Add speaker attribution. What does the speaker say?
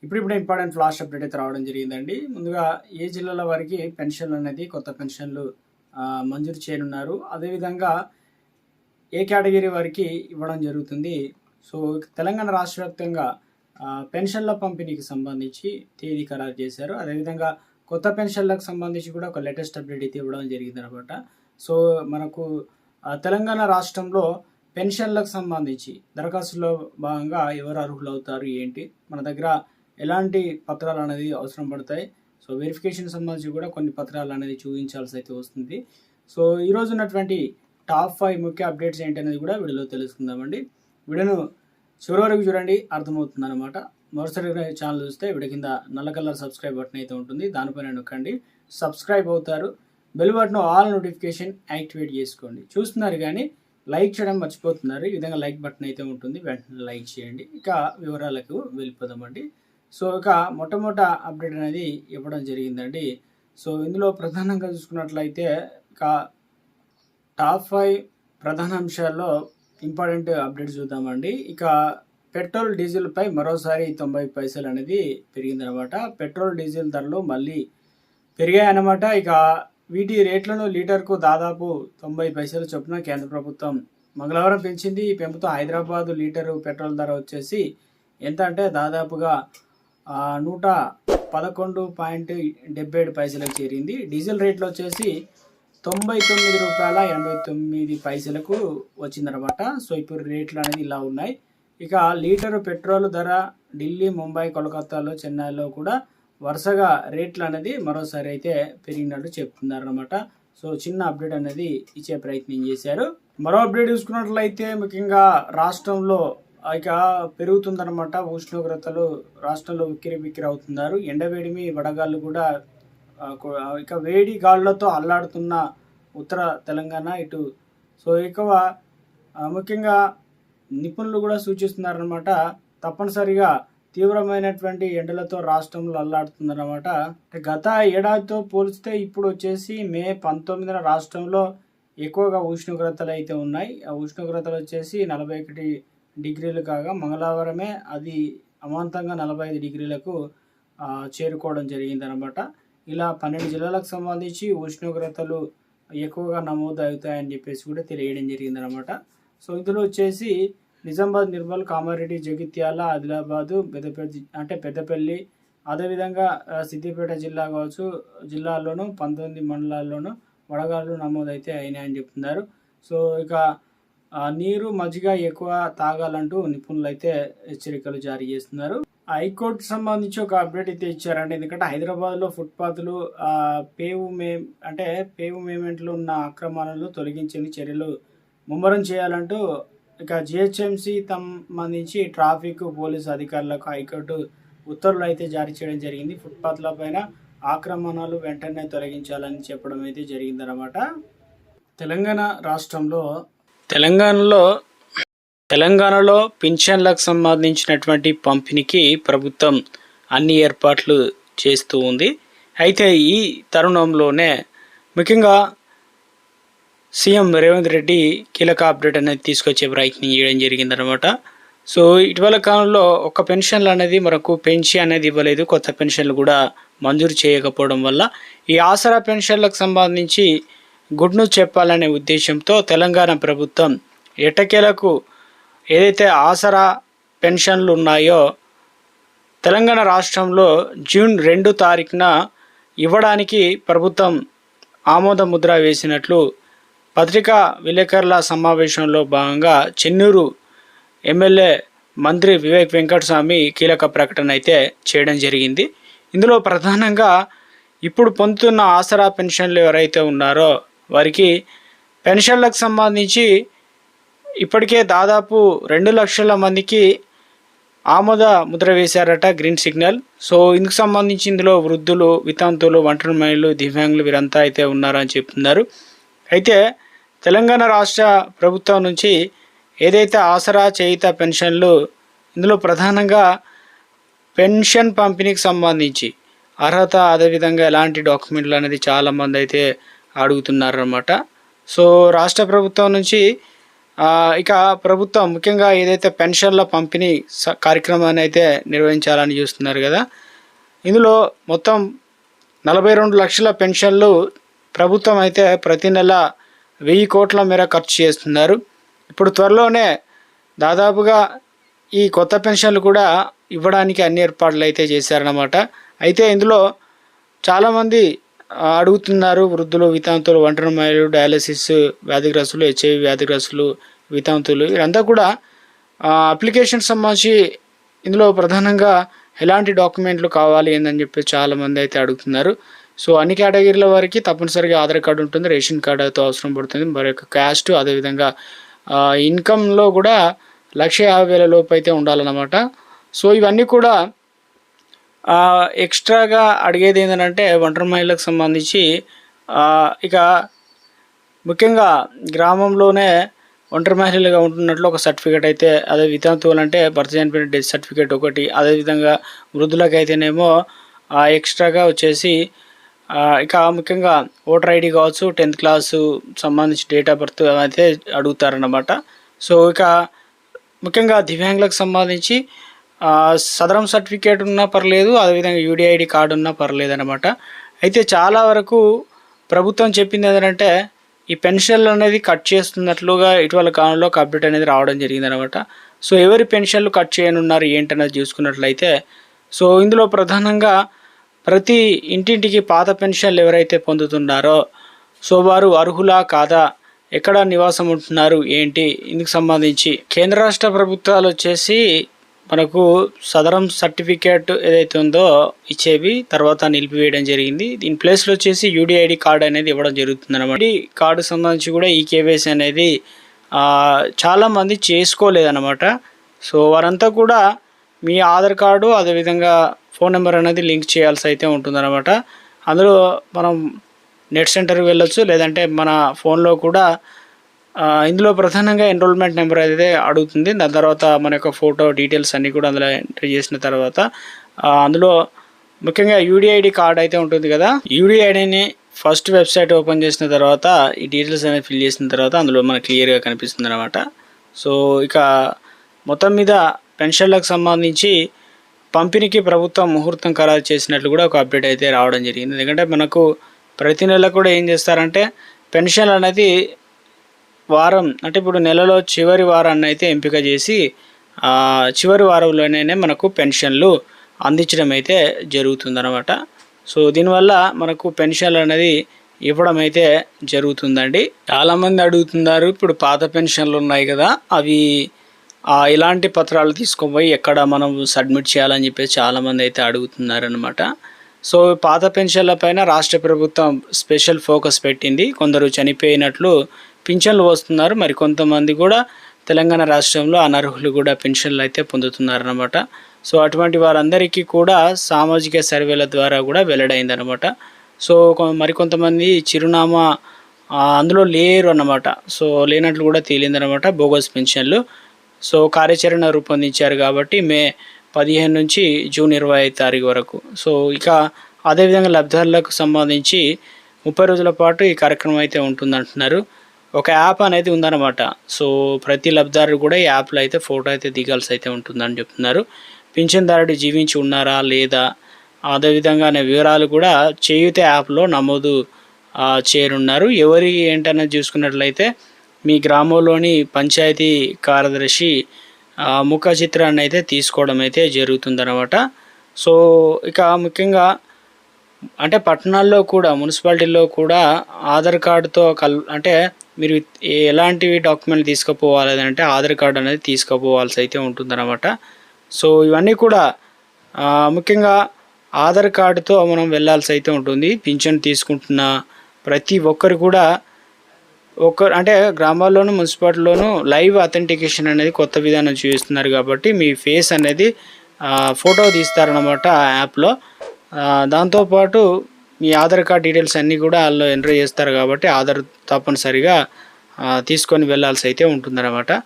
Speaker 1: ఇప్పుడు important flash update అయితే రావడం జరిగిందండి. ముందుగా ఏ జిల్లాల వారికి పెన్షన్లు అనేది కొత్త పెన్షన్లు మంజూరు చేయనున్నారు. అదేవిధంగా ఏ కేటగిరీ వారికి ఇవ్వడం జరుగుతుంది. సో తెలంగాణ రాష్ట్ర వ్యాప్తంగా పెన్షన్ల పంపిణీకి సంబంధించి తేదీ ఖరారు చేశారు. అదేవిధంగా కొత్త పెన్షన్లకు సంబంధించి కూడా ఒక లేటెస్ట్ అప్డేట్ అయితే ఇవ్వడం జరిగిందనమాట. సో మనకు తెలంగాణ రాష్ట్రంలో పెన్షన్లకు సంబంధించి దరఖాస్తులో భాగంగా ఎవరు అర్హులు అవుతారు ఏంటి, మన దగ్గర ఎలాంటి పత్రాలు అనేది అవసరం పడతాయి, సో వెరిఫికేషన్ సంబంధించి కూడా కొన్ని పత్రాలు అనేది చూపించాల్సి అయితే వస్తుంది. సో ఈరోజు ఉన్నటువంటి టాప్ 5 ముఖ్య అప్డేట్స్ ఏంటనేది కూడా వీడియోలో తెలుసుకుందామండి. వీడియోను చివరి వరకు చూడండి, అర్థమవుతుంది అనమాట. మరోసారి ఛానల్ చూస్తే వీడియో కింద నల్ల కలర్ సబ్స్క్రైబ్ బటన్ అయితే ఉంటుంది, దానిపైన నొక్కండి, సబ్స్క్రైబ్ అవుతారు. Bell button all notification activate చేసుకోండి. చూస్తున్నారు కానీ లైక్ చేయడం మర్చిపోతున్నారు. ఈ విధంగా లైక్ బటన్ అయితే ఉంటుంది, వెంటనే లైక్ చేయండి. ఇక వివరాలకు వెళ్ళిపోదామండి. సో ఇక మొట్టమొదట అప్డేట్ అనేది ఇవ్వడం జరిగిందండి. సో ఇందులో ప్రధానంగా చూసుకున్నట్లయితే ఇక టాప్ 5 ప్రధాన అంశాల్లో ఇంపార్టెంట్ అప్డేట్స్ చూద్దామండి. ఇక పెట్రోల్ డీజిల్ పై మరోసారి 90 పైసలు అనేది పెరిగిందనమాట. పెట్రోల్ డీజిల్ ధరలు మళ్ళీ పెరిగాయన్నమాట. ఇక వీటి రేట్లను లీటర్కు దాదాపు 90 పైసలు చొప్పున కేంద్ర ప్రభుత్వం మంగళవారం పెంచింది. ఈ పెంపుతో హైదరాబాదు లీటరు పెట్రోల్ ధర వచ్చేసి ఎంత అంటే దాదాపుగా 111.77 పైసలకు చేరింది. డీజిల్ రేట్లు వచ్చేసి ₹99.89 వచ్చిందనమాట. సో ఇప్పుడు రేట్లు అనేది ఇలా ఉన్నాయి. ఇక లీటరు పెట్రోల్ ధర ఢిల్లీ, ముంబై, కోల్కతాలో, చెన్నైలో కూడా వరుసగా రేట్లు అనేది మరోసారి అయితే పెరిగినట్టు చెప్తున్నారనమాట. సో చిన్న అప్డేట్ అనేది ఇచ్చే ప్రయత్నం చేశారు. మరో అప్డేట్ చూసుకున్నట్లయితే ముఖ్యంగా రాష్ట్రంలో ఇక పెరుగుతుందన్నమాట. ఉష్ణోగ్రతలు రాష్ట్రంలో బిక్కిరి అవుతున్నారు. ఎండవేడిమి, వడగాళ్ళు కూడా ఇక వేడి గాలులతో అల్లాడుతున్న ఉత్తర తెలంగాణ ఇటు. సో ఎక్కువ ముఖ్యంగా నిపుణులు కూడా సూచిస్తున్నారనమాట, తప్పనిసరిగా తీవ్రమైనటువంటి ఎండలతో రాష్ట్రంలో అల్లాడుతుందన్నమాట. గత ఏడాదితో పోలిస్తే ఇప్పుడు వచ్చేసి మే 19న రాష్ట్రంలో ఎక్కువగా ఉష్ణోగ్రతలు అయితే ఉన్నాయి. ఆ ఉష్ణోగ్రతలు వచ్చేసి 41 డిగ్రీలు కాగా మంగళవారమే అది అమాంతంగా 45 డిగ్రీలకు చేరుకోవడం జరిగిందనమాట. ఇలా 12 జిల్లాలకు సంబంధించి ఉష్ణోగ్రతలు ఎక్కువగా నమోదు అవుతాయని చెప్పేసి కూడా తెలియడం జరిగిందనమాట. సో ఇందులో వచ్చేసి నిజామాబాద్, నిర్మల్, కామారెడ్డి, జగిత్యాల, ఆదిలాబాదు, పెద్దపల్లి, అదేవిధంగా సిద్దిపేట జిల్లా కావచ్చు, జిల్లాల్లోనూ 19 మండలాల్లోనూ వడగాళ్ళు నమోదైతే అయినాయని చెప్తున్నారు. సో ఇక నీరు, మజ్జిగ ఎక్కువ తాగాలంటూ నిపుణులు అయితే హెచ్చరికలు జారీ చేస్తున్నారు. హైకోర్టు సంబంధించి ఒక అప్డేట్ అయితే ఇచ్చారండి. ఎందుకంటే హైదరాబాద్లో ఫుట్పాత్లు పేవ్మెంట్లు ఉన్న అక్రమాలను తొలగించని చర్యలు ముమ్మరం చేయాలంటూ ఇక జిహెచ్ఎంసీ సంబంధించి ట్రాఫిక్ పోలీసు అధికారులకు హైకోర్టు ఉత్తర్వులు అయితే జారీ చేయడం జరిగింది. ఫుట్పాత్ల పైన ఆక్రమణలు వెంటనే తొలగించాలని చెప్పడం అయితే జరిగిందనమాట. తెలంగాణలో పింఛన్లకు సంబంధించినటువంటి పంపిణీకి ప్రభుత్వం అన్ని ఏర్పాట్లు చేస్తూ ఉంది. అయితే ఈ తరుణంలోనే ముఖ్యంగా సీఎం రేవంత్ రెడ్డి కీలక అప్డేట్ అనేది తీసుకొచ్చే ప్రయత్నం చేయడం జరిగిందనమాట. సో ఇటీవల కాలంలో ఒక పెన్షన్లు అనేది మనకు పెంచి అనేది ఇవ్వలేదు, కొత్త పెన్షన్లు కూడా మంజూరు చేయకపోవడం వల్ల ఈ ఆసరా పెన్షన్లకు సంబంధించి గుడ్ న్యూస్ చెప్పాలనే ఉద్దేశంతో తెలంగాణ ప్రభుత్వం ఎట్టకేలకు ఏదైతే ఆసరా పెన్షన్లు ఉన్నాయో తెలంగాణ రాష్ట్రంలో జూన్ 2 తారీఖున ఇవ్వడానికి ప్రభుత్వం ఆమోద ముద్ర వేసినట్లు పత్రికా విలేకరుల సమావేశంలో భాగంగా చెన్నూరు ఎమ్మెల్యే మంత్రి వివేక్ వెంకటస్వామి కీలక ప్రకటన అయితే చేయడం జరిగింది. ఇందులో ప్రధానంగా ఇప్పుడు పొందుతున్న ఆసరా పెన్షన్లు ఎవరైతే ఉన్నారో వారికి పెన్షన్లకు సంబంధించి ఇప్పటికే దాదాపు 2 లక్షల మందికి ఆమోద ముద్ర వేశారట, గ్రీన్ సిగ్నల్. సో ఇందుకు సంబంధించి ఇందులో వృద్ధులు, వితంతువులు, ఒంటరి మహిళలు, దివ్యాంగులు వీరంతా అయితే ఉన్నారని చెప్తున్నారు. అయితే తెలంగాణ రాష్ట్ర ప్రభుత్వం నుంచి ఏదైతే ఆసరా, చేయుత పెన్షన్లు ఇందులో ప్రధానంగా పెన్షన్ పంపిణీకి సంబంధించి అర్హత, అదేవిధంగా ఎలాంటి డాక్యుమెంట్లు అనేది చాలామంది అయితే అడుగుతున్నారన్నమాట. సో రాష్ట్ర ప్రభుత్వం నుంచి ఇక ప్రభుత్వం ముఖ్యంగా ఏదైతే పెన్షన్ల పంపిణీ కార్యక్రమాన్ని అయితే నిర్వహించాలని చూస్తున్నారు కదా. ఇందులో మొత్తం 42 లక్షల పెన్షన్లు ప్రభుత్వం అయితే ప్రతి నెల 1000 కోట్ల మేర ఖర్చు చేస్తున్నారు. ఇప్పుడు త్వరలోనే దాదాపుగా ఈ కొత్త పెన్షన్లు కూడా ఇవ్వడానికి అన్ని ఏర్పాట్లు అయితే చేశారన్నమాట. అయితే ఇందులో చాలామంది అడుగుతున్నారు, వృద్ధులు, వితంతువులు, ఒంటరి మహిళలు, డయాలసిస్ వ్యాధిగ్రస్తులు, హెచ్ఐవి వ్యాధిగ్రస్తులు, వితంతువులు వీరంతా కూడా అప్లికేషన్ సంబంధించి ఇందులో ప్రధానంగా ఎలాంటి డాక్యుమెంట్లు కావాలి అని చెప్పి చాలామంది అయితే అడుగుతున్నారు. సో అన్ని కేటగిరీల వారికి తప్పనిసరిగా ఆధార్ కార్డు ఉంటుంది, రేషన్ కార్డు అయితే అవసరం పడుతుంది, మరి యొక్క క్యాస్ట్, అదేవిధంగా ఇన్కంలో కూడా 1,50,000 లోపు అయితే ఉండాలన్నమాట. సో ఇవన్నీ కూడా ఎక్స్ట్రాగా అడిగేది ఏంటంటే ఒంటరి మహిళలకు సంబంధించి ఇక ముఖ్యంగా గ్రామంలోనే ఒంటరి మహిళలుగా ఉంటున్నట్లు ఒక సర్టిఫికేట్ అయితే, అదే వితంతువులు అంటే భర్త చనిపోయిన డెత్ సర్టిఫికేట్ ఒకటి, అదేవిధంగా వృద్ధులకైతేనేమో ఎక్స్ట్రాగా వచ్చేసి ఇక ముఖ్యంగా ఓటర్ ఐడి కావచ్చు, 10th క్లాసు సంబంధించి డేట్ ఆఫ్ బర్త్ అయితే అడుగుతారన్నమాట. సో ఇక ముఖ్యంగా దివ్యాంగులకు సంబంధించి సదరం సర్టిఫికేట్ ఉన్నా పర్లేదు, అదేవిధంగా యూడిఐడి కార్డు ఉన్నా పర్లేదు అనమాట. అయితే చాలా వరకు ప్రభుత్వం చెప్పింది ఏంటంటే ఈ పెన్షన్లు అనేది కట్ చేస్తున్నట్లుగా ఇటీవల కాలంలో ఒక అప్డేట్ అనేది రావడం జరిగిందనమాట. సో ఎవరి పెన్షన్లు కట్ చేయనున్నారు ఏంటనేది చూసుకున్నట్లయితే, సో ఇందులో ప్రధానంగా ప్రతి ఇంటింటికి పాత పెన్షన్లు ఎవరైతే పొందుతున్నారో సో వారు అర్హులా కాదా, ఎక్కడ నివాసం ఉంటున్నారు ఏంటి, ఇందుకు సంబంధించి కేంద్ర రాష్ట్ర ప్రభుత్వాలు వచ్చేసి మనకు సదరం సర్టిఫికేట్ ఏదైతే ఉందో ఇచ్చేవి తర్వాత నిలిపివేయడం జరిగింది. దీని ప్లేస్లో వచ్చేసి యూడిఐడి కార్డు అనేది ఇవ్వడం జరుగుతుంది అనమాట. ఈ కార్డు సంబంధించి కూడా ఈ కేవైసీ అనేది చాలామంది చేసుకోలేదన్నమాట. సో వారంతా కూడా మీ ఆధార్ కార్డు అదేవిధంగా ఫోన్ నెంబర్ అనేది లింక్ చేయాల్సి అయితే ఉంటుందన్నమాట. అందులో మనం నెట్ సెంటర్కి వెళ్ళొచ్చు, లేదంటే మన ఫోన్లో కూడా ఇందులో ప్రధానంగా ఎన్రోల్మెంట్ నెంబర్ అయితే అడుగుతుంది. దాని తర్వాత మన యొక్క ఫోటో డీటెయిల్స్ అన్నీ కూడా అందులో ఎంట్రీ చేసిన తర్వాత అందులో ముఖ్యంగా యూడిఐడి కార్డ్ అయితే ఉంటుంది కదా, యూడిఐడిని ఫస్ట్ వెబ్సైట్ ఓపెన్ చేసిన తర్వాత ఈ డీటెయిల్స్ అనేది ఫిల్ చేసిన తర్వాత అందులో మనకు క్లియర్గా కనిపిస్తుంది అనమాట. సో ఇక మొత్తం మీద పెన్షన్లకు సంబంధించి పంపిణీకి ప్రభుత్వం ముహూర్తం ఖరారు చేసినట్లు కూడా ఒక అప్డేట్ అయితే రావడం జరిగింది. ఎందుకంటే మనకు ప్రతి నెల కూడా ఏం చేస్తారంటే పెన్షన్ అనేది వారం, అంటే ఇప్పుడు నెలలో చివరి వారాన్ని అయితే ఎంపిక చేసి చివరి వారంలోనే మనకు పెన్షన్లు అందించడం అయితే జరుగుతుందన్నమాట. సో దీనివల్ల మనకు పెన్షన్లు అనేది ఇవ్వడం అయితే జరుగుతుందండి. చాలామంది అడుగుతున్నారు, ఇప్పుడు పాత పెన్షన్లు ఉన్నాయి కదా అవి ఇలాంటి పత్రాలు తీసుకుపోయి ఎక్కడ మనం సబ్మిట్ చేయాలని చెప్పేసి చాలామంది అయితే అడుగుతున్నారనమాట. సో పాత పెన్షన్ల పైన రాష్ట్ర ప్రభుత్వం స్పెషల్ ఫోకస్ పెట్టింది. కొందరు చనిపోయినట్లు పింఛన్లు వస్తున్నారు, మరి కొంతమంది కూడా తెలంగాణ రాష్ట్రంలో అనర్హులు కూడా పెన్షన్లు అయితే పొందుతున్నారనమాట. సో అటువంటి వారందరికీ కూడా సామాజిక సర్వేల ద్వారా కూడా వెల్లడైందనమాట. సో మరికొంతమంది చిరునామా అందులో లేరు అన్నమాట. సో లేనట్లు కూడా తేలిందనమాట బోగస్ పెన్షన్లు. సో కార్యాచరణ రూపొందించారు కాబట్టి మే 15 నుంచి జూన్ 25 తారీఖు వరకు. సో ఇక అదేవిధంగా లబ్ధిదారులకు సంబంధించి 30 రోజుల పాటు ఈ కార్యక్రమం అయితే ఉంటుందంటున్నారు. ఒక యాప్ అనేది ఉందన్నమాట. సో ప్రతి లబ్ధిదారు కూడా ఈ యాప్లో అయితే ఫోటో అయితే దిగాల్సి అయితే ఉంటుందని చెప్తున్నారు. పింఛన్దారుడు జీవించి ఉన్నారా లేదా, అదేవిధంగా అనే వివరాలు కూడా చేయూత యాప్లో నమోదు చేయనున్నారు. ఎవరి ఏంటనేది చూసుకున్నట్లయితే మీ గ్రామంలోని పంచాయతీ కార్యదర్శి ముఖ చిత్రాన్ని అయితే తీసుకోవడం అయితే జరుగుతుందన్నమాట. సో ఇక ముఖ్యంగా అంటే పట్టణాల్లో కూడా మున్సిపాలిటీల్లో కూడా ఆధార్ కార్డుతో అంటే మీరు ఎలాంటివి డాక్యుమెంట్ తీసుకుపోవాలి అంటే ఆధార్ కార్డు అనేది తీసుకుపోవాల్సి అయితే ఉంటుందన్నమాట. సో ఇవన్నీ కూడా ముఖ్యంగా ఆధార్ కార్డుతో మనం వెళ్ళాల్సి అయితే ఉంటుంది. పింఛన్ తీసుకుంటున్న ప్రతి ఒక్కరు కూడా అంటే గ్రామాల్లోనూ మున్సిపాలిటీలోనూ లైవ్ అథెంటికేషన్ అనేది కొత్త విధానం చూపిస్తున్నారు కాబట్టి మీ ఫేస్ అనేది ఫోటో తీస్తారనమాట ఆ యాప్లో. దాంతోపాటు మీ ఆధార్ కార్డ్ డీటెయిల్స్ అన్నీ కూడా అందులో ఎంటర్ చేస్తారు కాబట్టి ఆధార్ తప్పనిసరిగా తీసుకొని వెళ్ళాల్సి అయితే ఉంటుందన్నమాట.